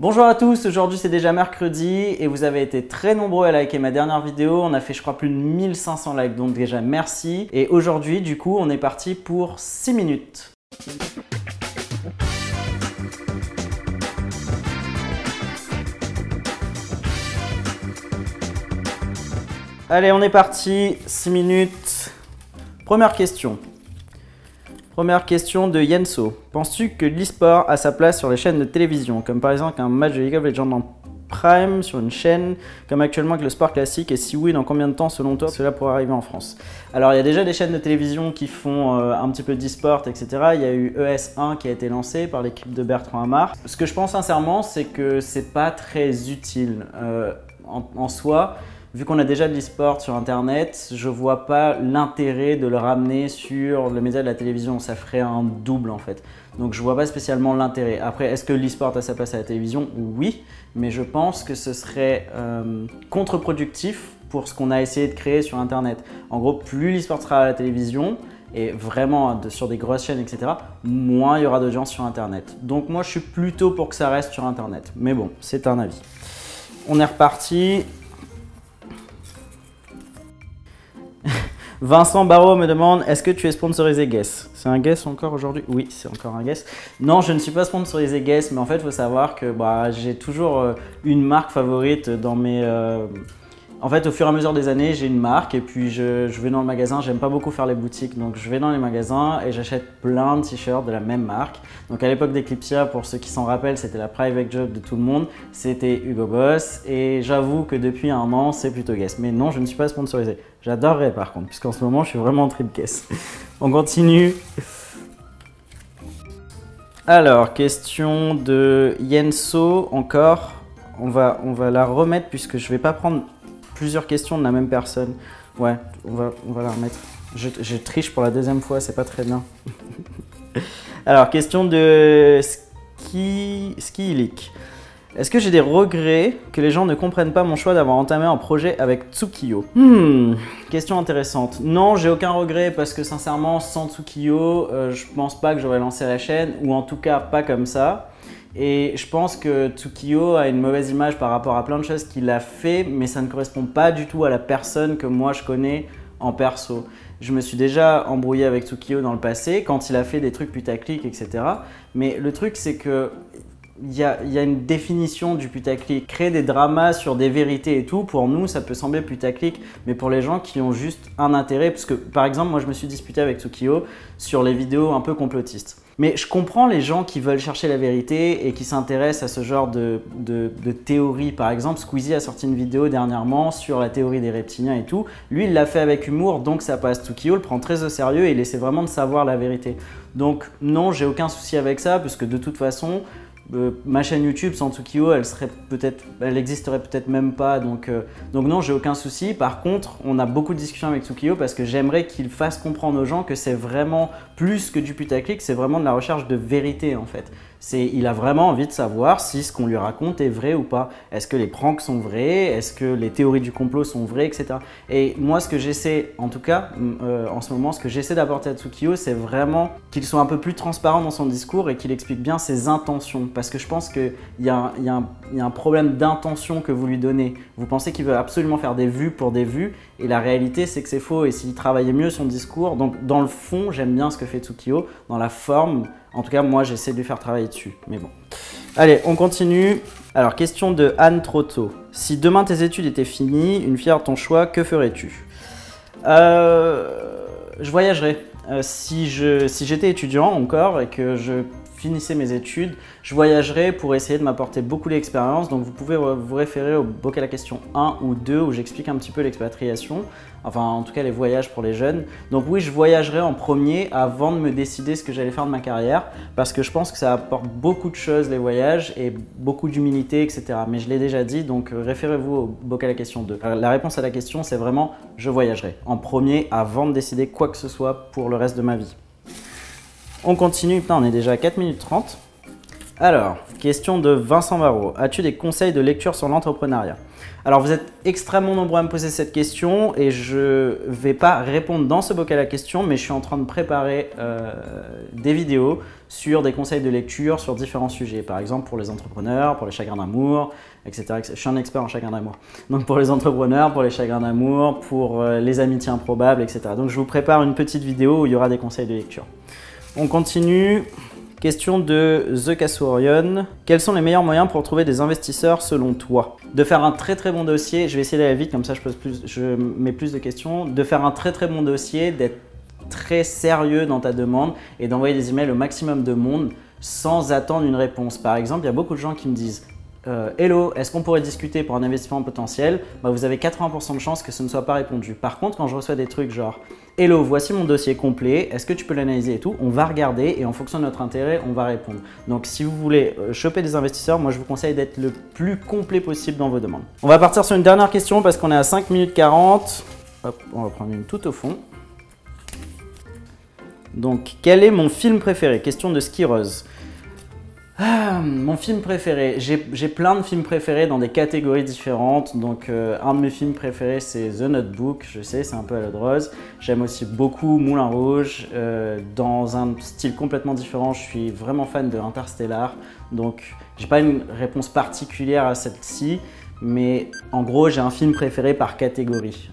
Bonjour à tous, aujourd'hui c'est déjà mercredi et vous avez été très nombreux à liker ma dernière vidéo. On a fait je crois plus de 1500 likes, donc déjà merci. Et aujourd'hui du coup on est parti pour 6 minutes. Allez, on est parti, 6 minutes. Première question. Première question de Yenso. Penses-tu que l'e-sport a sa place sur les chaînes de télévision, comme par exemple un match de League of Legends en prime sur une chaîne, comme actuellement avec le sport classique, et si oui, dans combien de temps selon toi cela pourrait arriver en France? Alors il y a déjà des chaînes de télévision qui font un petit peu d'e-sport, etc. Il y a eu ES1 qui a été lancé par l'équipe de Bertrand Hamar. Ce que je pense sincèrement, c'est que c'est pas très utile en soi. Vu qu'on a déjà de l'e-sport sur internet, je vois pas l'intérêt de le ramener sur le média de la télévision. Ça ferait un double en fait. Donc je vois pas spécialement l'intérêt. Après, est-ce que l'e-sport a sa place à la télévision? Oui, mais je pense que ce serait contre-productif pour ce qu'on a essayé de créer sur internet. En gros, plus l'e-sport sera à la télévision, et vraiment sur des grosses chaînes, etc., moins il y aura d'audience sur internet. Donc moi je suis plutôt pour que ça reste sur internet. Mais bon, c'est un avis. On est reparti. Vincent Barraud me demande, est-ce que tu es sponsorisé Guess? C'est un Guess encore aujourd'hui? Oui, c'est encore un Guess. Non, je ne suis pas sponsorisé Guess, mais en fait, il faut savoir que j'ai toujours une marque favorite dans mes... En fait, au fur et à mesure des années, j'ai une marque et puis je vais dans le magasin. J'aime pas beaucoup faire les boutiques, donc je vais dans les magasins et j'achète plein de t-shirts de la même marque. Donc à l'époque d'Eclipsia, pour ceux qui s'en rappellent, c'était la private job de tout le monde. C'était Hugo Boss et j'avoue que depuis un an, c'est plutôt Guess. Mais non, je ne suis pas sponsorisé. J'adorerais par contre, puisqu'en ce moment, je suis vraiment en trip Guess. On continue. Alors, question de Yenso encore. On va la remettre puisque je vais pas prendre plusieurs questions de la même personne. Ouais, on va la remettre. Je triche pour la deuxième fois, c'est pas très bien. Alors, question de Skilik. Est-ce que j'ai des regrets que les gens ne comprennent pas mon choix d'avoir entamé un projet avec Tsukiyo? Question intéressante. Non, j'ai aucun regret parce que sincèrement, sans Tsukiyo, je pense pas que j'aurais lancé la chaîne, ou en tout cas pas comme ça. Et je pense que Tsukiyo a une mauvaise image par rapport à plein de choses qu'il a fait, mais ça ne correspond pas du tout à la personne que moi je connais en perso. Je me suis déjà embrouillé avec Tsukiyo dans le passé, quand il a fait des trucs putaclic, etc. Mais le truc, c'est que il y a une définition du putaclic. Créer des dramas sur des vérités et tout, pour nous, ça peut sembler putaclic, mais pour les gens qui ont juste un intérêt, parce que par exemple, moi je me suis disputé avec Tsukiyo sur les vidéos un peu complotistes. Mais je comprends les gens qui veulent chercher la vérité et qui s'intéressent à ce genre de théorie. Par exemple, Squeezie a sorti une vidéo dernièrement sur la théorie des reptiliens et tout. Lui, il l'a fait avec humour, donc ça passe. Tsukiyo le prend très au sérieux et il essaie vraiment de savoir la vérité. Donc non, j'ai aucun souci avec ça, parce que de toute façon, ma chaîne YouTube sans Tsukiyo, elle existerait peut-être même pas, donc non, j'ai aucun souci. Par contre, on a beaucoup de discussions avec Tsukiyo parce que j'aimerais qu'il fasse comprendre aux gens que c'est vraiment plus que du putaclic, c'est vraiment de la recherche de vérité en fait. Il a vraiment envie de savoir si ce qu'on lui raconte est vrai ou pas. Est-ce que les pranks sont vrais? Est-ce que les théories du complot sont vraies, etc. Et moi, ce que j'essaie, en tout cas, en ce moment, ce que j'essaie d'apporter à Tsukiyo, c'est vraiment qu'il soit un peu plus transparent dans son discours et qu'il explique bien ses intentions. Parce que je pense qu'il y a un problème d'intention que vous lui donnez. Vous pensez qu'il veut absolument faire des vues pour des vues, et la réalité, c'est que c'est faux. Et s'il travaillait mieux son discours, donc dans le fond, j'aime bien ce que fait Tsukiyo. Dans la forme, en tout cas, moi, j'essaie de lui faire travailler dessus. Mais bon. Allez, on continue. Alors, question de Anne Trotto. Si demain tes études étaient finies, une fière de ton choix, que ferais-tu? Je voyagerais. Si j'étais étudiant encore et que je finissais mes études, je voyagerais pour essayer de m'apporter beaucoup d'expérience. Donc vous pouvez vous référer au bocal à question 1 ou 2 où j'explique un petit peu l'expatriation, enfin en tout cas les voyages pour les jeunes. Donc oui, je voyagerais en premier avant de me décider ce que j'allais faire de ma carrière, parce que je pense que ça apporte beaucoup de choses les voyages et beaucoup d'humilité, etc. Mais je l'ai déjà dit, donc référez-vous au bocal à question 2. La réponse à la question, c'est vraiment je voyagerai en premier avant de décider quoi que ce soit pour le reste de ma vie. On continue, putain, on est déjà à 4 minutes 30. Alors, question de Vincent Barraud. As-tu des conseils de lecture sur l'entrepreneuriat? Alors, vous êtes extrêmement nombreux à me poser cette question et je ne vais pas répondre dans ce bocal à questions, mais je suis en train de préparer des vidéos sur des conseils de lecture sur différents sujets. Par exemple, pour les entrepreneurs, pour les chagrins d'amour, etc. Je suis un expert en chagrins d'amour. Donc pour les entrepreneurs, pour les chagrins d'amour, pour les amitiés improbables, etc. Donc je vous prépare une petite vidéo où il y aura des conseils de lecture. On continue. Question de The Kassurion. Quels sont les meilleurs moyens pour trouver des investisseurs selon toi? De faire un très bon dossier, je vais essayer d'aller vite, comme ça je mets plus de questions. De faire un très bon dossier, d'être très sérieux dans ta demande et d'envoyer des emails au maximum de monde sans attendre une réponse. Par exemple, il y a beaucoup de gens qui me disent hello, est-ce qu'on pourrait discuter pour un investissement potentiel? Vous avez 80% de chances que ce ne soit pas répondu. Par contre, quand je reçois des trucs genre hello, voici mon dossier complet, est-ce que tu peux l'analyser et tout? On va regarder et en fonction de notre intérêt, on va répondre. Donc si vous voulez choper des investisseurs, moi je vous conseille d'être le plus complet possible dans vos demandes. On va partir sur une dernière question parce qu'on est à 5 minutes 40. Hop, on va prendre une tout au fond. Donc, quel est mon film préféré? Question de skireuse. Mon film préféré, j'ai plein de films préférés dans des catégories différentes. Donc un de mes films préférés c'est The Notebook, je sais c'est un peu à l'eau de rose. J'aime aussi beaucoup Moulin Rouge, dans un style complètement différent. Je suis vraiment fan de Interstellar. Donc j'ai pas une réponse particulière à celle-ci, mais en gros j'ai un film préféré par catégorie.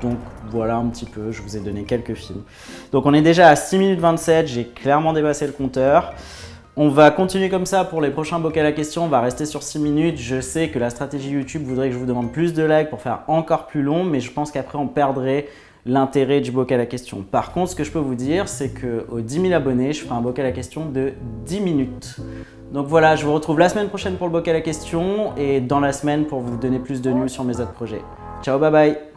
Donc voilà un petit peu, je vous ai donné quelques films. Donc on est déjà à 6 minutes 27, j'ai clairement dépassé le compteur. On va continuer comme ça pour les prochains bocal à questions, on va rester sur 6 minutes. Je sais que la stratégie YouTube voudrait que je vous demande plus de likes pour faire encore plus long, mais je pense qu'après on perdrait l'intérêt du bocal à questions. Par contre, ce que je peux vous dire, c'est qu'aux 10 000 abonnés, je ferai un bocal à questions de 10 minutes. Donc voilà, je vous retrouve la semaine prochaine pour le bocal à questions et dans la semaine pour vous donner plus de news sur mes autres projets. Ciao, bye bye!